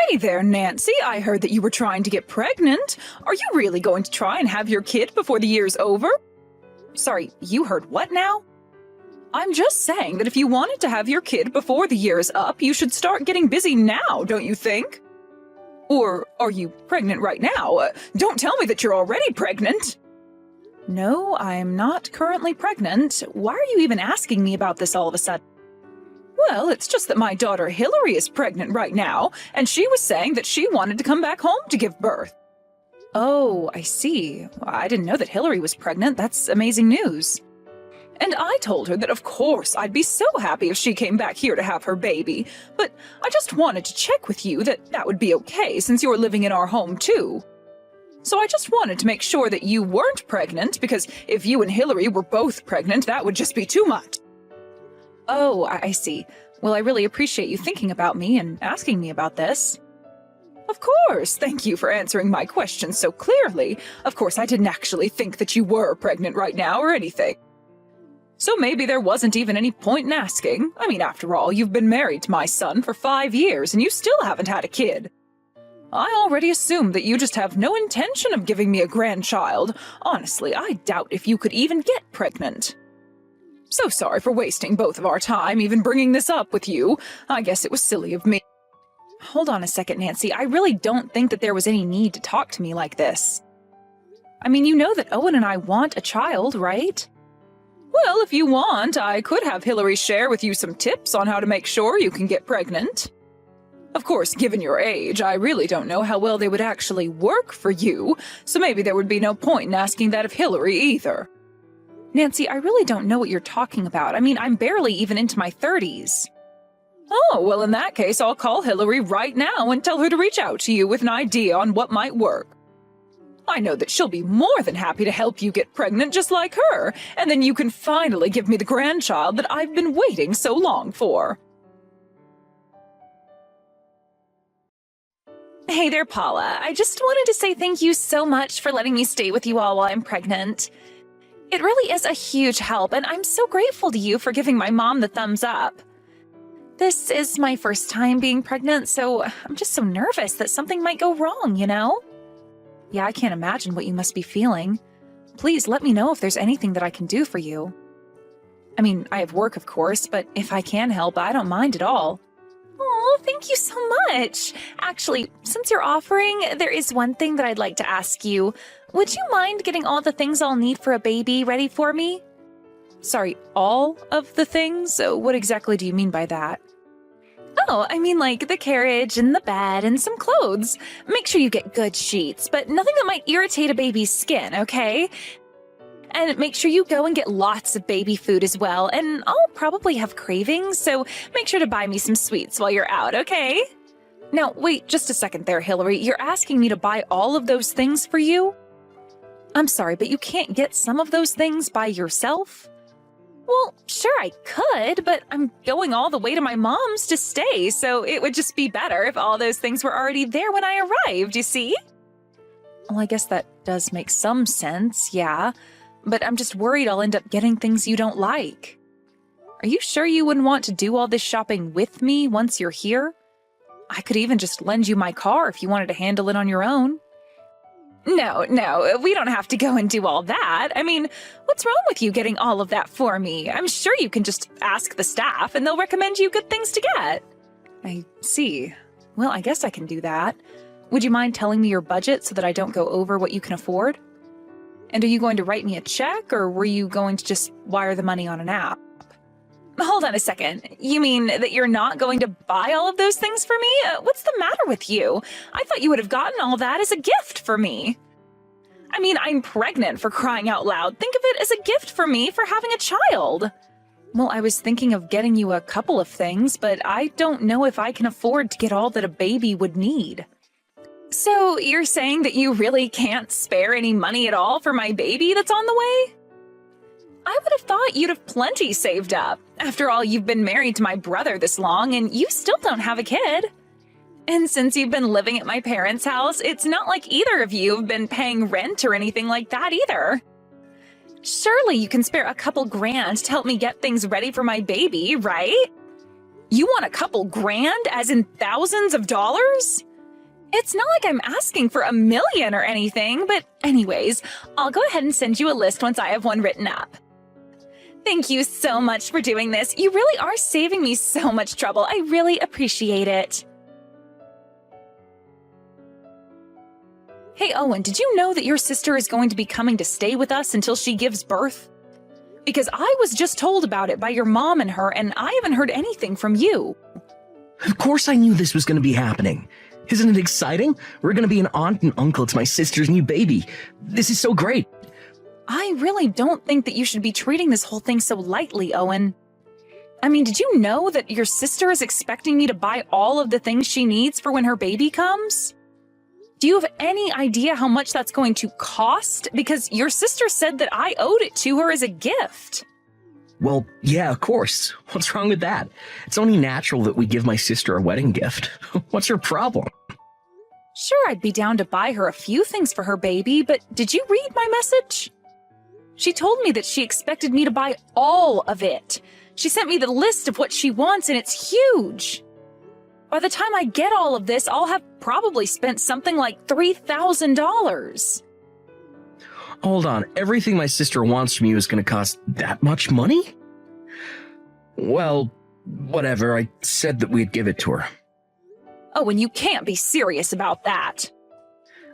Hey there, Nancy. I heard that you were trying to get pregnant. Are you really going to try and have your kid before the year's over? Sorry, you heard what now? I'm just saying that if you wanted to have your kid before the year's up, you should start getting busy now, don't you think? Or are you pregnant right now? Don't tell me that you're already pregnant. No, I'm not currently pregnant. Why are you even asking me about this all of a sudden? Well, it's just that my daughter Hillary is pregnant right now, and she was saying that she wanted to come back home to give birth. Oh, I see. I didn't know that Hillary was pregnant. That's amazing news. And I told her that of course I'd be so happy if she came back here to have her baby, but I just wanted to check with you that that would be okay since you're living in our home too. So I just wanted to make sure that you weren't pregnant, because if you and Hillary were both pregnant, that would just be too much. Oh, I see. Well, I really appreciate you thinking about me and asking me about this. Of course, thank you for answering my question so clearly. Of course, I didn't actually think that you were pregnant right now or anything. So maybe there wasn't even any point in asking. I mean, after all, you've been married to my son for 5 years and you still haven't had a kid. I already assumed that you just have no intention of giving me a grandchild. Honestly, I doubt if you could even get pregnant. So sorry for wasting both of our time even bringing this up with you. I guess it was silly of me. Hold on a second, Nancy. I really don't think that there was any need to talk to me like this. I mean, you know that Owen and I want a child, right? Well, if you want, I could have Hillary share with you some tips on how to make sure you can get pregnant. Of course, given your age, I really don't know how well they would actually work for you, so maybe there would be no point in asking that of Hillary either. Nancy, I really don't know what you're talking about. I mean, I'm barely even into my 30s. Oh, well, in that case, I'll call Hillary right now and tell her to reach out to you with an idea on what might work. I know that she'll be more than happy to help you get pregnant just like her, and then you can finally give me the grandchild that I've been waiting so long for. Hey there, Paula. I just wanted to say thank you so much for letting me stay with you all while I'm pregnant. It really is a huge help, and I'm so grateful to you for giving my mom the thumbs up. This is my first time being pregnant, so I'm just so nervous that something might go wrong, you know? Yeah, I can't imagine what you must be feeling. Please let me know if there's anything that I can do for you. I mean, I have work, of course, but if I can help, I don't mind at all. Oh, thank you so much. Actually, since you're offering, there is one thing that I'd like to ask you. Would you mind getting all the things I'll need for a baby ready for me? Sorry, all of the things? What exactly do you mean by that? Oh, I mean like the carriage and the bed and some clothes. Make sure you get good sheets, but nothing that might irritate a baby's skin, okay? And make sure you go and get lots of baby food as well, and I'll probably have cravings, so make sure to buy me some sweets while you're out, okay? Now, wait just a second there, Hillary. You're asking me to buy all of those things for you? I'm sorry, but you can't get some of those things by yourself? Well, sure I could, but I'm going all the way to my mom's to stay, so it would just be better if all those things were already there when I arrived, you see? Well, I guess that does make some sense, yeah. But I'm just worried I'll end up getting things you don't like. Are you sure you wouldn't want to do all this shopping with me once you're here? I could even just lend you my car if you wanted to handle it on your own. No, we don't have to go and do all that. I mean, what's wrong with you getting all of that for me? I'm sure you can just ask the staff and they'll recommend you good things to get. I see. Well, I guess I can do that. Would you mind telling me your budget so that I don't go over what you can afford? And are you going to write me a check, or were you going to just wire the money on an app? Hold on a second. You mean that you're not going to buy all of those things for me? What's the matter with you? I thought you would have gotten all that as a gift for me. I mean, I'm pregnant, for crying out loud. Think of it as a gift for me for having a child. Well, I was thinking of getting you a couple of things, but I don't know if I can afford to get all that a baby would need. So you're saying that you really can't spare any money at all for my baby that's on the way? I would have thought you'd have plenty saved up. After all, you've been married to my brother this long and you still don't have a kid. And since you've been living at my parents' house, it's not like either of you have been paying rent or anything like that either. Surely you can spare a couple grand to help me get things ready for my baby, right? You want a couple grand, as in thousands of dollars? It's not like I'm asking for $1 million or anything, but anyways, I'll go ahead and send you a list once I have one written up. Thank you so much for doing this. You really are saving me so much trouble. I really appreciate it. Hey, Owen, did you know that your sister is going to be coming to stay with us until she gives birth? Because I was just told about it by your mom and her, and I haven't heard anything from you. Of course I knew this was going to be happening. Isn't it exciting? We're going to be an aunt and uncle to my sister's new baby. This is so great. I really don't think that you should be treating this whole thing so lightly, Owen. I mean, did you know that your sister is expecting me to buy all of the things she needs for when her baby comes? Do you have any idea how much that's going to cost? Because your sister said that I owed it to her as a gift. Well, yeah, of course. What's wrong with that? It's only natural that we give my sister a wedding gift. What's her problem? Sure, I'd be down to buy her a few things for her baby, but did you read my message? She told me that she expected me to buy all of it. She sent me the list of what she wants, and it's huge. By the time I get all of this, I'll have probably spent something like $3,000. Hold on, everything my sister wants from you is going to cost that much money? Well, whatever, I said that we'd give it to her. Oh, and you can't be serious about that.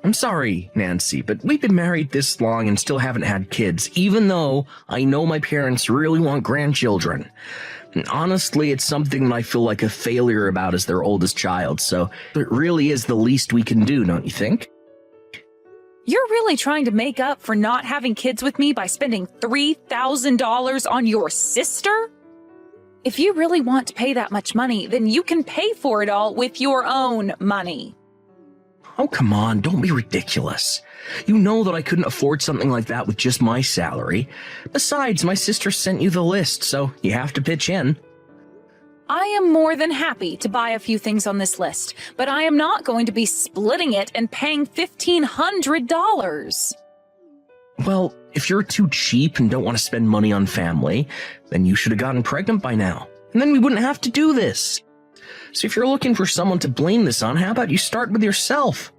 I'm sorry, Nancy, but we've been married this long and still haven't had kids, even though I know my parents really want grandchildren. And honestly, it's something that I feel like a failure about as their oldest child, so it really is the least we can do, don't you think? You're really trying to make up for not having kids with me by spending $3,000 on your sister? If you really want to pay that much money, then you can pay for it all with your own money. Oh, come on, don't be ridiculous. You know that I couldn't afford something like that with just my salary. Besides, my sister sent you the list, so you have to pitch in. I am more than happy to buy a few things on this list, but I am not going to be splitting it and paying $1,500. Well, if you're too cheap and don't want to spend money on family, then you should have gotten pregnant by now. And then we wouldn't have to do this. So if you're looking for someone to blame this on, how about you start with yourself?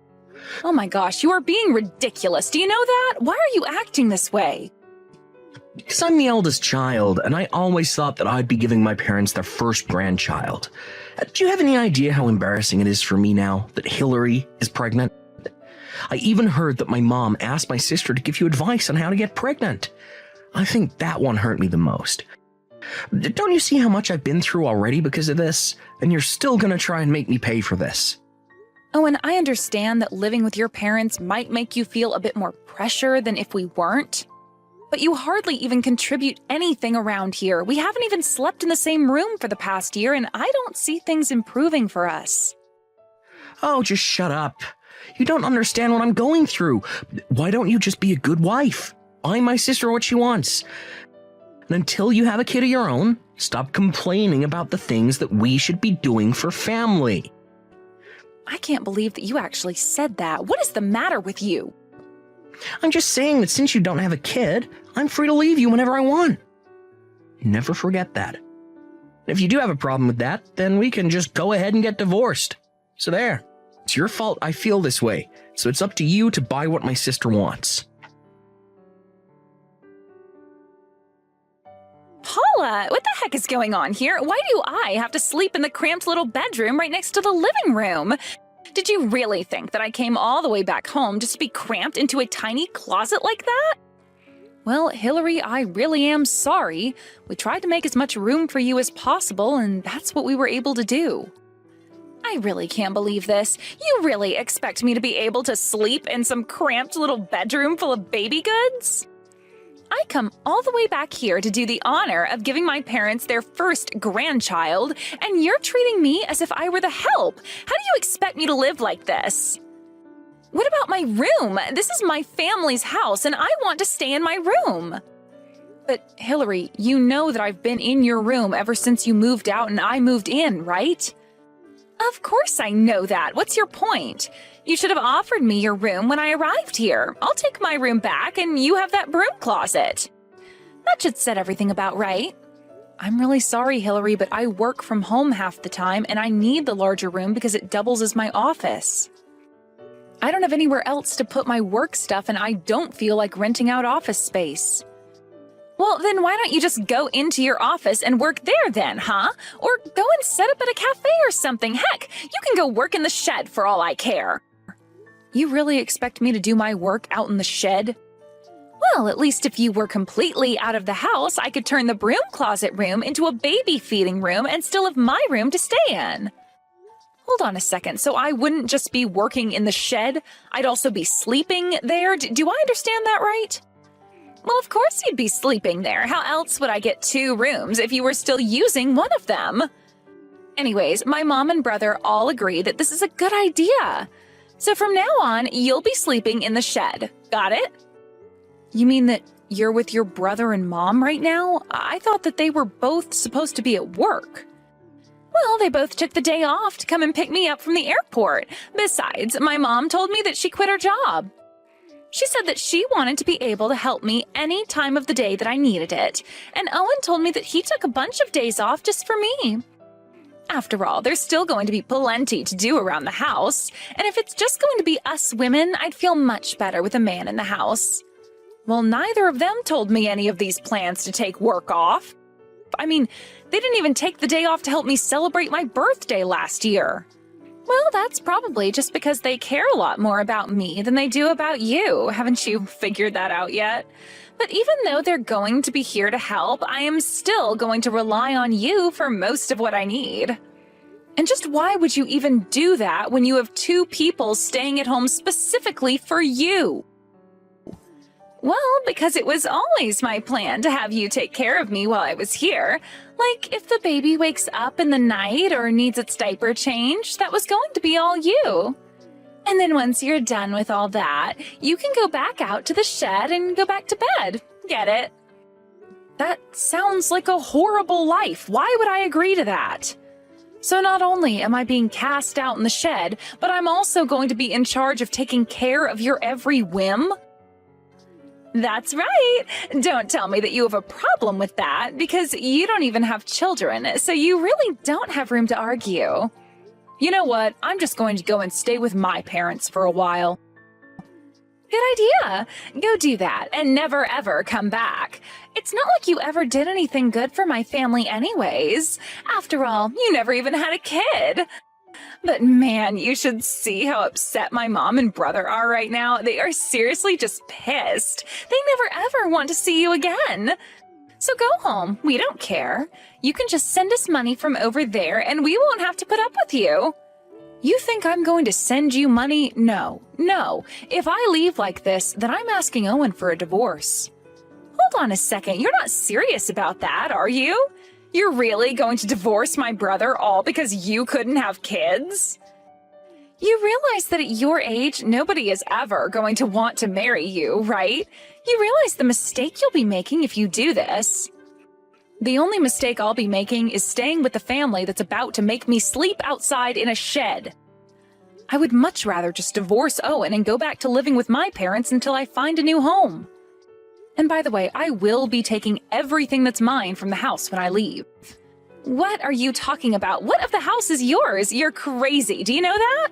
Oh my gosh, you are being ridiculous. Do you know that? Why are you acting this way? Because I'm the eldest child, and I always thought that I'd be giving my parents their first grandchild. Do you have any idea how embarrassing it is for me now that Hillary is pregnant? I even heard that my mom asked my sister to give you advice on how to get pregnant. I think that one hurt me the most. Don't you see how much I've been through already because of this? And you're still gonna try and make me pay for this. Oh, and I understand that living with your parents might make you feel a bit more pressure than if we weren't. But you hardly even contribute anything around here. We haven't even slept in the same room for the past year, and I don't see things improving for us. Oh, just shut up. You don't understand what I'm going through. Why don't you just be a good wife? Buy my sister what she wants. And until you have a kid of your own, stop complaining about the things that we should be doing for family. I can't believe that you actually said that. What is the matter with you? I'm just saying that since you don't have a kid, I'm free to leave you whenever I want. Never forget that. If you do have a problem with that, then we can just go ahead and get divorced. So there. It's your fault I feel this way, so it's up to you to buy what my sister wants. Paula, what the heck is going on here? Why do I have to sleep in the cramped little bedroom right next to the living room? Did you really think that I came all the way back home just to be cramped into a tiny closet like that? Well, Hillary, I really am sorry. We tried to make as much room for you as possible, and that's what we were able to do. I really can't believe this. You really expect me to be able to sleep in some cramped little bedroom full of baby goods? I come all the way back here to do the honor of giving my parents their first grandchild, and you're treating me as if I were the help. How do you expect me to live like this? What about my room? This is my family's house, and I want to stay in my room. But Hillary, you know that I've been in your room ever since you moved out and I moved in, right? Of course I know that. What's your point? You should have offered me your room when I arrived here. I'll take my room back and you have that broom closet. That should set everything about right. I'm really sorry, Hillary, but I work from home half the time and I need the larger room because it doubles as my office. I don't have anywhere else to put my work stuff, and I don't feel like renting out office space. Well, then why don't you just go into your office and work there then, huh? Or go and set up at a cafe or something. Heck, you can go work in the shed for all I care. You really expect me to do my work out in the shed? Well, at least if you were completely out of the house, I could turn the broom closet room into a baby feeding room and still have my room to stay in. Hold on a second, so I wouldn't just be working in the shed, I'd also be sleeping there? Do I understand that right? Well, of course you'd be sleeping there. How else would I get 2 rooms if you were still using one of them? Anyways, my mom and brother all agree that this is a good idea. So from now on, you'll be sleeping in the shed. Got it? You mean that you're with your brother and mom right now? I thought that they were both supposed to be at work. Well, they both took the day off to come and pick me up from the airport. Besides, my mom told me that she quit her job. She said that she wanted to be able to help me any time of the day that I needed it. And Owen told me that he took a bunch of days off just for me. After all, there's still going to be plenty to do around the house. And if it's just going to be us women, I'd feel much better with a man in the house. Well, neither of them told me any of these plans to take work off. I mean, they didn't even take the day off to help me celebrate my birthday last year. Well, that's probably just because they care a lot more about me than they do about you. Haven't you figured that out yet? But even though they're going to be here to help, I am still going to rely on you for most of what I need. And just why would you even do that when you have 2 people staying at home specifically for you? Well, because it was always my plan to have you take care of me while I was here. Like, if the baby wakes up in the night or needs its diaper changed, that was going to be all you. And then once you're done with all that, you can go back out to the shed and go back to bed. Get it? That sounds like a horrible life. Why would I agree to that? So not only am I being cast out in the shed, but I'm also going to be in charge of taking care of your every whim? That's right. Don't tell me that you have a problem with that, because you don't even have children, so you really don't have room to argue. You know what? I'm just going to go and stay with my parents for a while. Good idea. Go do that and never ever come back. It's not like you ever did anything good for my family anyways. After all, you never even had a kid. But man, you should see how upset my mom and brother are right now. They are seriously just pissed. They never ever want to see you again. So go home. We don't care. You can just send us money from over there and we won't have to put up with you. You think I'm going to send you money? No. If I leave like this, then I'm asking Owen for a divorce. Hold on a second. You're not serious about that, are you? You're really going to divorce my brother all because you couldn't have kids? You realize that at your age, nobody is ever going to want to marry you, right? You realize the mistake you'll be making if you do this. The only mistake I'll be making is staying with the family that's about to make me sleep outside in a shed. I would much rather just divorce Owen and go back to living with my parents until I find a new home. And by the way, I will be taking everything that's mine from the house when I leave. What are you talking about? What of the house is yours? You're crazy. Do you know that?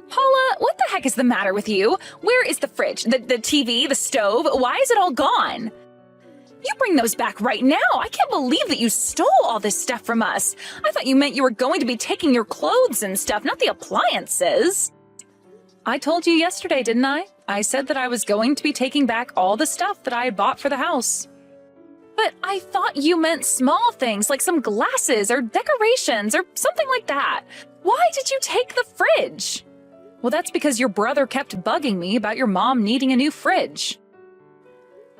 Paula, what the heck is the matter with you? Where is the fridge, the TV, the stove? Why is it all gone? You bring those back right now. I can't believe that you stole all this stuff from us. I thought you meant you were going to be taking your clothes and stuff, not the appliances. I told you yesterday, didn't I? I said that I was going to be taking back all the stuff that I had bought for the house. But I thought you meant small things like some glasses or decorations or something like that. Why did you take the fridge? Well, that's because your brother kept bugging me about your mom needing a new fridge.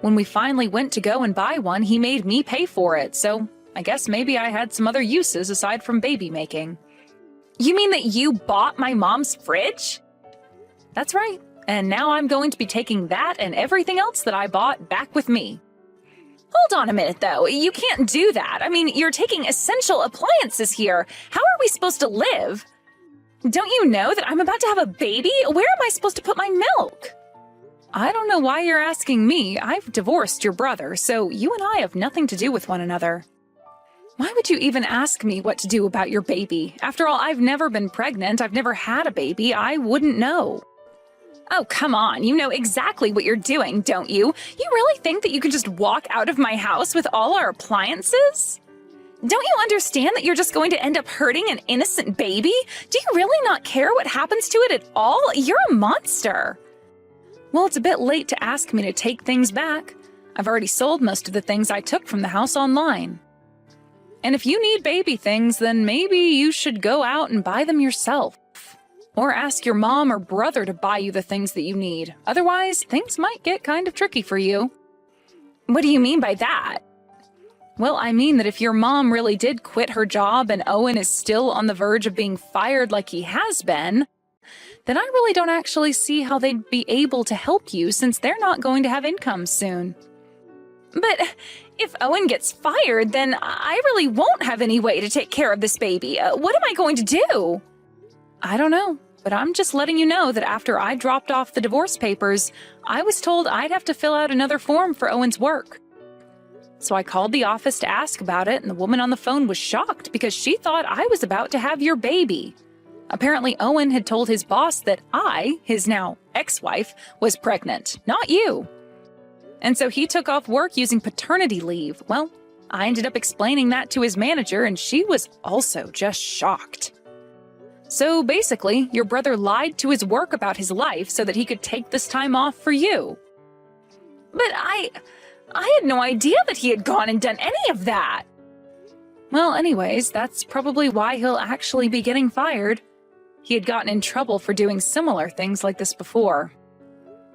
When we finally went to go and buy one, he made me pay for it, so I guess maybe I had some other uses aside from baby making. You mean that you bought my mom's fridge? That's right, and now I'm going to be taking that and everything else that I bought back with me. Hold on a minute, though. You can't do that. I mean, you're taking essential appliances here. How are we supposed to live? Don't you know that I'm about to have a baby? Where am I supposed to put my milk? I don't know why you're asking me. I've divorced your brother, so you and I have nothing to do with one another. Why would you even ask me what to do about your baby? After all, I've never been pregnant. I've never had a baby. I wouldn't know. Oh, come on. You know exactly what you're doing, don't you? You really think that you can just walk out of my house with all our appliances? Don't you understand that you're just going to end up hurting an innocent baby? Do you really not care what happens to it at all? You're a monster. Well, it's a bit late to ask me to take things back. I've already sold most of the things I took from the house online. And if you need baby things, then maybe you should go out and buy them yourself. Or ask your mom or brother to buy you the things that you need. Otherwise, things might get kind of tricky for you. What do you mean by that? Well, I mean that if your mom really did quit her job and Owen is still on the verge of being fired like he has been, then I really don't actually see how they'd be able to help you since they're not going to have income soon. But if Owen gets fired, then I really won't have any way to take care of this baby. What am I going to do? I don't know, but I'm just letting you know that after I dropped off the divorce papers, I was told I'd have to fill out another form for Owen's work. So I called the office to ask about it, and the woman on the phone was shocked because she thought I was about to have your baby. Apparently, Owen had told his boss that I, his now ex-wife, was pregnant, not you. And so he took off work using paternity leave. Well, I ended up explaining that to his manager, and she was also just shocked. So basically, your brother lied to his work about his life so that he could take this time off for you. But I had no idea that he had gone and done any of that. Well, anyways, that's probably why he'll actually be getting fired. He had gotten in trouble for doing similar things like this before.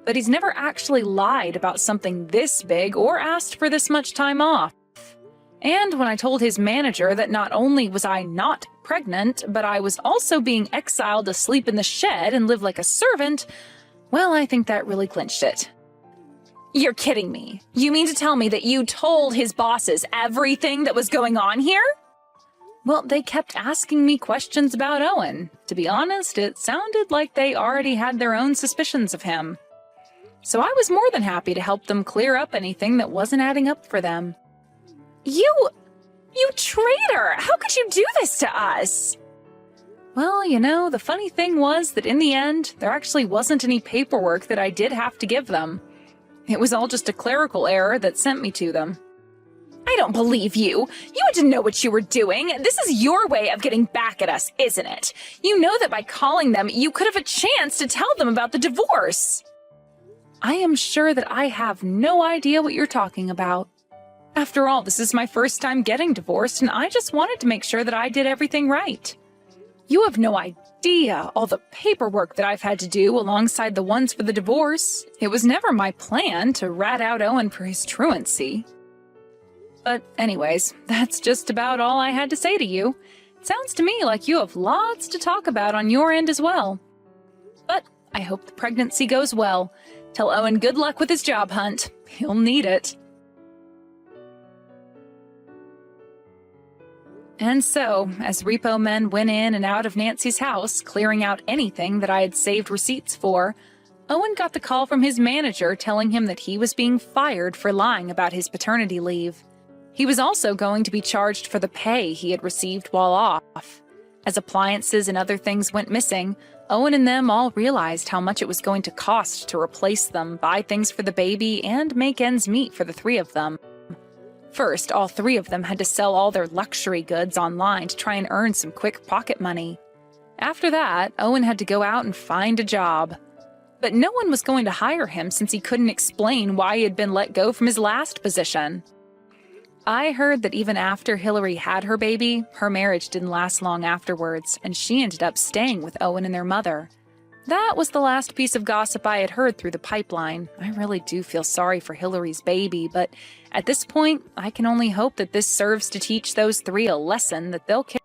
But he's never actually lied about something this big or asked for this much time off. And when I told his manager that not only was I not pregnant, but I was also being exiled to sleep in the shed and live like a servant, well, I think that really clinched it. You're kidding me. You mean to tell me that you told his bosses everything that was going on here? Well, they kept asking me questions about Owen. To be honest, it sounded like they already had their own suspicions of him. So I was more than happy to help them clear up anything that wasn't adding up for them. You traitor! How could you do this to us? Well, you know, the funny thing was that in the end, there actually wasn't any paperwork that I did have to give them. It was all just a clerical error that sent me to them. I don't believe you. You had to know what you were doing. This is your way of getting back at us, isn't it? You know that by calling them, you could have a chance to tell them about the divorce. I am sure that I have no idea what you're talking about. After all, this is my first time getting divorced, and I just wanted to make sure that I did everything right. You have no idea all the paperwork that I've had to do alongside the ones for the divorce. It was never my plan to rat out Owen for his truancy. But anyways, that's just about all I had to say to you. It sounds to me like you have lots to talk about on your end as well. But I hope the pregnancy goes well. Tell Owen good luck with his job hunt. He'll need it. And so, as repo men went in and out of Nancy's house, clearing out anything that I had saved receipts for, Owen got the call from his manager telling him that he was being fired for lying about his paternity leave. He was also going to be charged for the pay he had received while off. As appliances and other things went missing, Owen and them all realized how much it was going to cost to replace them, buy things for the baby, and make ends meet for the three of them. First, all three of them had to sell all their luxury goods online to try and earn some quick pocket money. After that, Owen had to go out and find a job. But no one was going to hire him since he couldn't explain why he had been let go from his last position. I heard that even after Hillary had her baby, her marriage didn't last long afterwards, and she ended up staying with Owen and their mother. That was the last piece of gossip I had heard through the pipeline. I really do feel sorry for Hillary's baby, but at this point, I can only hope that this serves to teach those three a lesson that they'll care